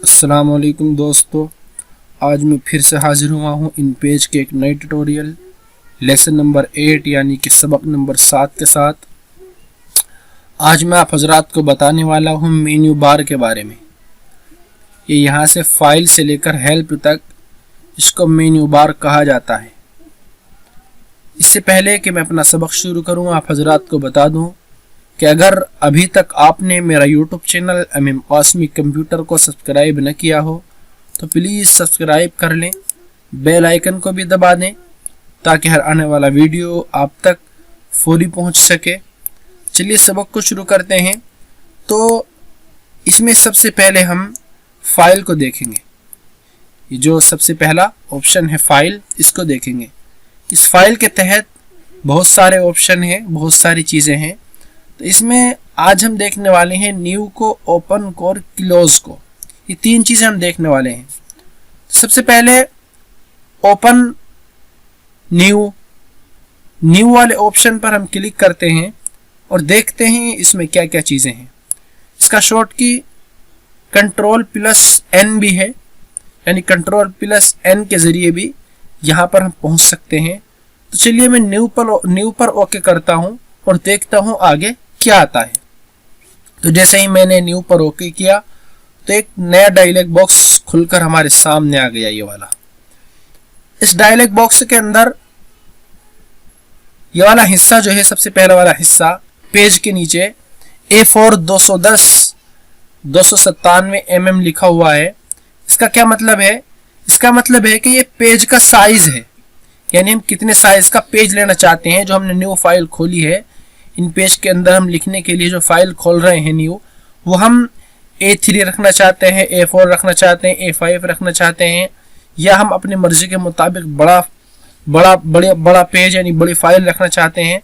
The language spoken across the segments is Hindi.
अस्सलाम वालेकुम दोस्तों, आज मैं फिर से हाजिर हुआ हूँ इन पेज के एक नए ट्यूटोरियल लेसन नंबर 8 यानी कि सबक नंबर 7 के साथ। आज मैं आप हजरात को बताने वाला हूँ मेन्यू बार के बारे में। ये यहाँ से फाइल से लेकर हेल्प तक इसको मेन्यू बार कहा जाता है। इससे पहले कि मैं अपना सबक शुरू करूँ, आप हजरात को बता दूँ कि अगर अभी तक आपने मेरा YouTube channel MM Qasmi computer को सब्सक्राइब न किया हो तो प्लीज़ सब्सक्राइब कर लें, बेल आइकन को भी दबा दें ताकि हर आने वाला वीडियो आप तक फौरी पहुंच सके। चलिए सबक को शुरू करते हैं। तो इसमें सबसे पहले हम फाइल को देखेंगे। ये जो सबसे पहला ऑप्शन है फाइल, इसको देखेंगे। इस फाइल के तहत बहुत सारे ऑप्शन हैं, बहुत सारी चीज़ें हैं। तो इसमें आज हम देखने वाले हैं न्यू को, ओपन को और क्लोज को। ये तीन चीज़ें हम देखने वाले हैं। सबसे पहले ओपन न्यू वाले ऑप्शन पर हम क्लिक करते हैं और देखते हैं इसमें क्या क्या चीज़ें हैं। इसका शॉर्ट की Ctrl+N भी है, यानी Ctrl+N के ज़रिए भी यहाँ पर हम पहुँच सकते हैं। तो चलिए मैं न्यू पर ओके करता हूँ और देखता हूँ आगे क्या आता है। तो जैसे ही मैंने न्यू पर ओके किया तो एक नया डायलॉग बॉक्स खुलकर हमारे सामने आ गया, ये वाला। इस डायलॉग बॉक्स के अंदर ये वाला हिस्सा जो है, सबसे पहला वाला हिस्सा पेज के नीचे A4 297 mm लिखा हुआ है। इसका क्या मतलब है? इसका मतलब है कि ये पेज का साइज है, यानी हम कितने साइज का पेज लेना चाहते हैं। जो हमने न्यू फाइल खोली है, इन पेज के अंदर हम लिखने के लिए जो फाइल खोल रहे हैं न्यू, वो हम A3 रखना चाहते हैं, A4 रखना चाहते हैं, A5 रखना चाहते हैं, या हम अपनी मर्जी के मुताबिक बड़ा पेज यानी बड़ी फाइल रखना चाहते हैं।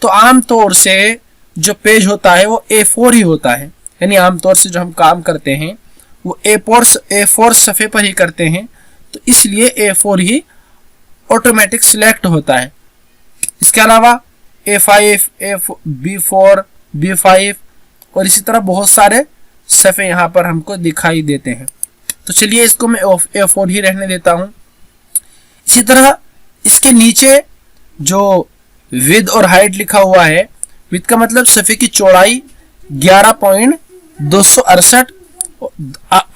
तो आमतौर से जो पेज होता है वो A4 ही होता है, यानी आमतौर से जो हम काम करते हैं वो A4 सफ़े पर ही करते हैं। तो इसलिए A4 ही ऑटोमेटिक सिलेक्ट होता है। इसके अलावा A5, B4, B5 और इसी तरह बहुत सारे सफ़े यहाँ पर हमको दिखाई देते हैं। तो चलिए इसको मैं A4 ही रहने देता हूँ। इसी तरह इसके नीचे जो विड्थ और हाइट लिखा हुआ है, विड्थ का मतलब सफ़े की चौड़ाई 11.268,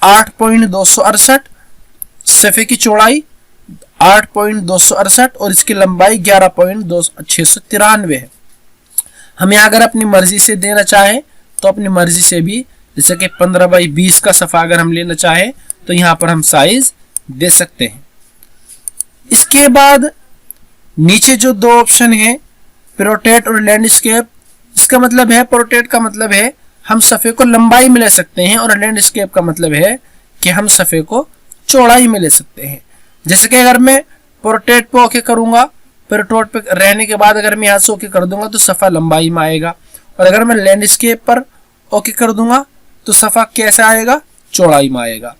8.268, सफ़े की चौड़ाई 8.268 और इसकी लंबाई 11.693 है। हम यहाँ अगर अपनी मर्जी से देना चाहें तो अपनी मर्जी से भी, जैसे कि 15x20 का सफ़ा अगर हम लेना चाहें तो यहाँ पर हम साइज दे सकते हैं। इसके बाद नीचे जो दो ऑप्शन है, प्रोटेक्ट और लैंडस्केप। इसका मतलब है, प्रोटेक्ट का मतलब है हम सफ़े को लंबाई में ले सकते हैं और लैंडस्केप का मतलब है कि हम सफ़े को चौड़ाई में ले सकते हैं। जैसे कि अगर मैं प्रोटेक्ट पे ओके करूंगा, प्रोटेक्ट पे रहने के बाद अगर मैं यहाँ से ओके कर दूंगा तो सफ़ा लंबाई में आएगा, और अगर मैं लैंडस्केप पर ओके कर दूंगा तो सफ़ा कैसे आएगा? चौड़ाई में आएगा।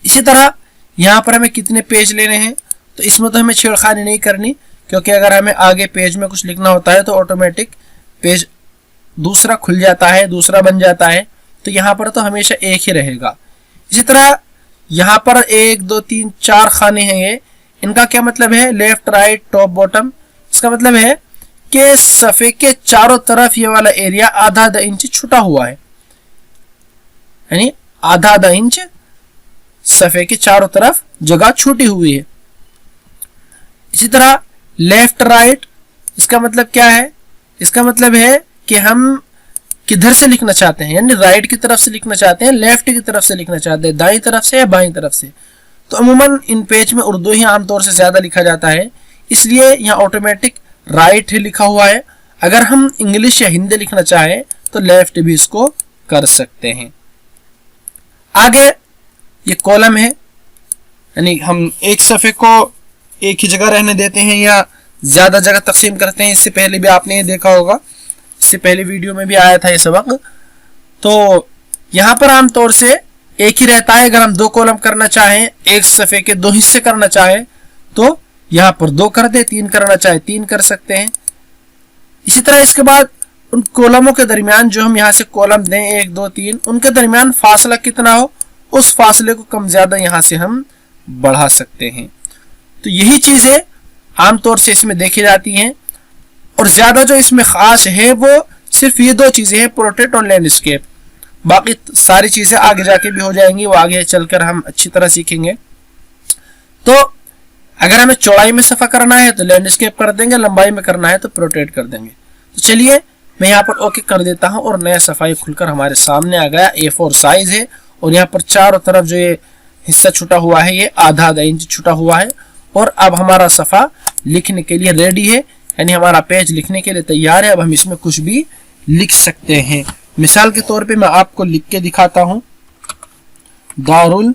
इसी तरह यहाँ पर हमें कितने पेज लेने हैं, तो इसमें तो हमें छेड़खानी नहीं करनी, क्योंकि अगर हमें आगे पेज में कुछ लिखना होता है तो ऑटोमेटिक पेज दूसरा खुल जाता है, दूसरा बन जाता है। तो यहाँ पर तो हमेशा एक ही रहेगा। इसी तरह यहाँ पर 1 2 3 4 खाने हैं ये। इनका क्या मतलब है? Left, right, top, bottom. इसका मतलब है कि सफ़े के चारों तरफ ये वाला एरिया आधा इंच छुटा हुआ है, यानी आधा इंच सफ़े के चारों तरफ जगह छूटी हुई है। इसी तरह लेफ्ट, राइट, इसका मतलब क्या है? इसका मतलब है कि हम किधर से लिखना चाहते हैं, यानी राइट की तरफ से लिखना चाहते हैं, लेफ्ट की तरफ से लिखना चाहते हैं, दाईं तरफ से या बाईं तरफ से। तो अमूमन इन पेज में उर्दू ही आमतौर से ज़्यादा लिखा जाता है, इसलिए यहाँ ऑटोमेटिक राइट ही लिखा हुआ है। अगर हम इंग्लिश या हिंदी लिखना चाहें तो लेफ्ट भी इसको कर सकते हैं। आगे ये कॉलम है, यानी हम एक सफ़े को एक ही जगह रहने देते हैं या ज़्यादा जगह तकसीम करते हैं। इससे पहले भी आपने ये देखा होगा, इससे पहले वीडियो में भी आया था ये सबक। तो यहाँ पर आमतौर से एक ही रहता है। अगर हम 2 कॉलम करना चाहें, एक सफ़े के 2 हिस्से करना चाहें तो यहाँ पर 2 कर दे, 3 करना चाहे 3 कर सकते हैं। इसी तरह इसके बाद उन कॉलमों के दरमियान जो हम यहाँ से कॉलम दें 1 2 3, उनके दरमियान फासला कितना हो उस फासले को कम ज्यादा यहाँ से हम बढ़ा सकते हैं। तो यही चीजें आमतौर से इसमें देखी जाती हैं, और ज्यादा जो इसमें खास है वो सिर्फ ये 2 चीजें हैं, पोर्ट्रेट और लैंडस्केप। बाकी सारी चीजें आगे जाके भी हो जाएंगी, वो आगे चलकर हम अच्छी तरह सीखेंगे। तो अगर हमें चौड़ाई में सफा करना है तो लैंडस्केप कर देंगे, लंबाई में करना है तो पोर्ट्रेट कर देंगे। तो चलिए मैं यहाँ पर ओके कर देता हूँ और नया सफाई खुलकर हमारे सामने आ गया। A4 साइज है और यहाँ पर चारों तरफ जो ये हिस्सा छुटा हुआ है ये आधा इंच छुटा हुआ है। और अब हमारा सफा लिखने के लिए रेडी है, यानी हमारा पेज लिखने के लिए तैयार है। अब हम इसमें कुछ भी लिख सकते हैं। मिसाल के तौर पे मैं आपको लिख के दिखाता हूं, दारुल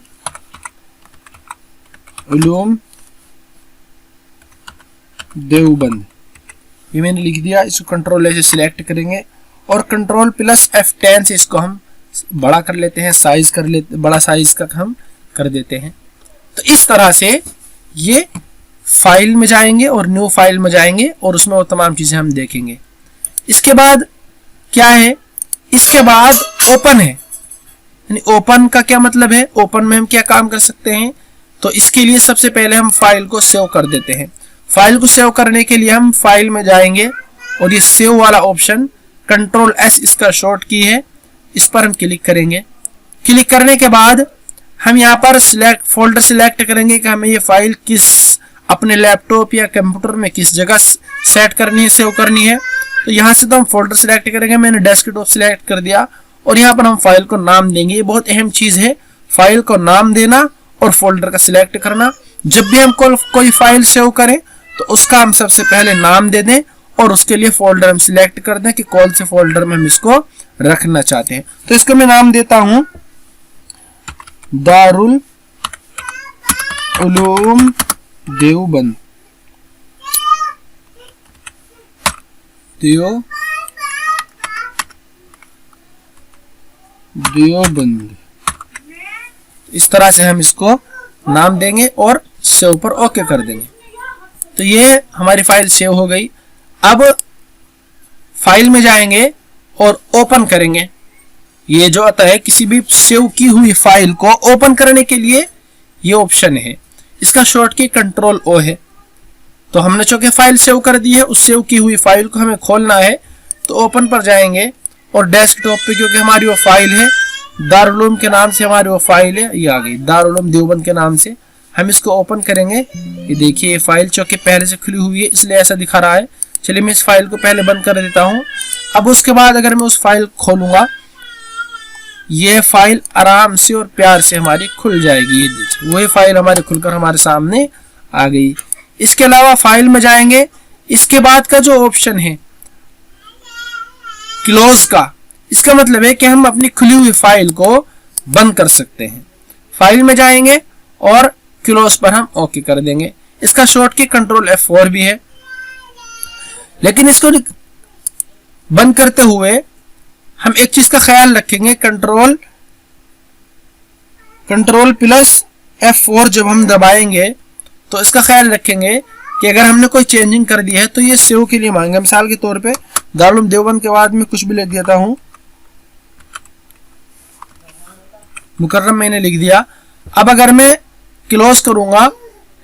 उलूम देवबंद, ये मैंने लिख दिया। इसको कंट्रोल से सिलेक्ट करेंगे और कंट्रोल प्लस F10 से इसको हम बड़ा कर लेते हैं, साइज कर लेते, बड़ा साइज का हम कर देते हैं। तो इस तरह से ये फाइल में जाएंगे और न्यू फाइल में जाएंगे और उसमें वो तमाम चीजें हम देखेंगे। इसके बाद क्या है, इसके बाद ओपन है। यानी ओपन का क्या मतलब है, ओपन में हम क्या काम कर सकते हैं। तो इसके लिए सबसे पहले हम फाइल को सेव कर देते हैं। फाइल को सेव करने के लिए हम फाइल में जाएंगे और ये सेव वाला ऑप्शन कंट्रोल S इसका शॉर्ट की है, इस पर हम क्लिक करेंगे। क्लिक करने के बाद हम यहाँ पर सिलेक्ट फोल्डर सिलेक्ट करेंगे कि हमें ये फाइल किस अपने लैपटॉप या कंप्यूटर में किस जगह सेट करनी है, सेव करनी है। तो यहाँ से तो हम फोल्डर सिलेक्ट करेंगे, मैंने डेस्कटॉप सिलेक्ट कर दिया और यहाँ पर हम फाइल को नाम देंगे। ये बहुत अहम चीज है, फाइल को नाम देना और फोल्डर का सिलेक्ट करना। जब भी हम कोई फाइल सेव करें तो उसका हम सबसे पहले नाम दे दें और उसके लिए फोल्डर हम सिलेक्ट कर दें कि कौन से फोल्डर में हम इसको रखना चाहते हैं। तो इसको मैं नाम देता हूं दारुल उलूम देवबंद, देवबंद। इस तरह से हम इसको नाम देंगे और सेव पर ओके कर देंगे। तो ये हमारी फाइल सेव हो गई। अब फाइल में जाएंगे और ओपन करेंगे। ये जो आता है किसी भी सेव की हुई फाइल को ओपन करने के लिए ये ऑप्शन है, इसका शॉर्ट की कंट्रोल O है। तो हमने चूंकि फाइल सेव कर दी है, उस सेव की हुई फाइल को हमें खोलना है तो ओपन पर जाएंगे और डेस्कटॉप पे क्योंकि हमारी वो फाइल है दारुल उलूम के नाम से, हमारी वो फाइल है, ये आ गई दारुल उलूम देवबंद के नाम से। हम इसको ओपन करेंगे। ये देखिए ये फाइल चूंकि पहले से खुली हुई है इसलिए ऐसा दिखा रहा है। चलिए मैं इस फाइल को पहले बंद कर देता हूं। अब उसके बाद अगर मैं उस फाइल खोलूंगा, ये फाइल आराम से और प्यार से हमारी खुल जाएगी। ये देखिए वही फाइल हमारी खुलकर हमारे सामने आ गई। इसके अलावा फाइल में जाएंगे, इसके बाद का जो ऑप्शन है क्लोज का, इसका मतलब है कि हम अपनी खुली हुई फाइल को बंद कर सकते हैं। फाइल में जाएंगे और क्लोज पर हम ओके कर देंगे। इसका शॉर्ट की कंट्रोल F4 भी है। लेकिन इसको बंद करते हुए हम एक चीज का ख्याल रखेंगे, कंट्रोल प्लस F4 जब हम दबाएंगे तो इसका ख्याल रखेंगे कि अगर हमने कोई चेंजिंग कर दी है तो ये सेव के लिए मांगेगा। मिसाल के तौर पे दारुल उलूम देवबंद के बाद में कुछ भी लिख देता हूं, मुकर्रम मैंने लिख दिया। अब अगर मैं क्लोज करूंगा,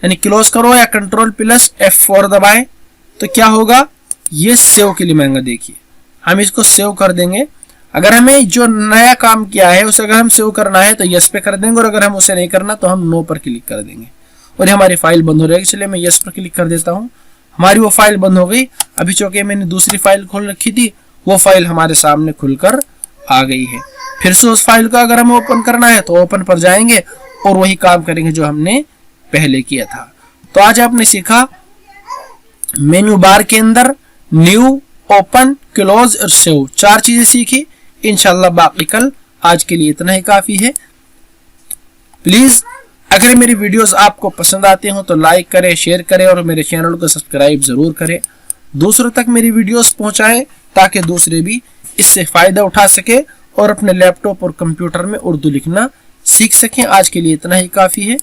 यानी क्लोज करो या कंट्रोल प्लस F4 दबाएं तो क्या होगा, ये सेव के लिए मांगेगा। देखिए हम इसको सेव कर देंगे। अगर हमें जो नया काम किया है उसे अगर हम सेव करना है तो यस पे कर देंगे और अगर हम उसे नहीं करना तो हम नो पर क्लिक कर देंगे और ये हमारी फाइल बंद हो जाएगी। चलिए मैं यस पर क्लिक कर देता हूँ, हमारी वो फाइल बंद हो गई। अभी चूंकि मैंने दूसरी फाइल खोल रखी थी वो फाइल हमारे सामने खुलकर आ गई है। फिर से उस फाइल को अगर हमें ओपन करना है तो ओपन पर जाएंगे और वही काम करेंगे जो हमने पहले किया था। तो आज आपने सीखा मेन्यू बार के अंदर न्यू, ओपन, क्लोज और सेव, 4 चीजें सीखी। इंशाल्लाह बाकी कल, आज के लिए इतना ही काफी है। प्लीज अगर मेरी वीडियोस आपको पसंद आते हो तो लाइक करें, शेयर करें और मेरे चैनल को सब्सक्राइब जरूर करें। दूसरों तक मेरी वीडियोस पहुंचाएं ताकि दूसरे भी इससे फायदा उठा सके और अपने लैपटॉप और कंप्यूटर में उर्दू लिखना सीख सकें। आज के लिए इतना ही काफी है।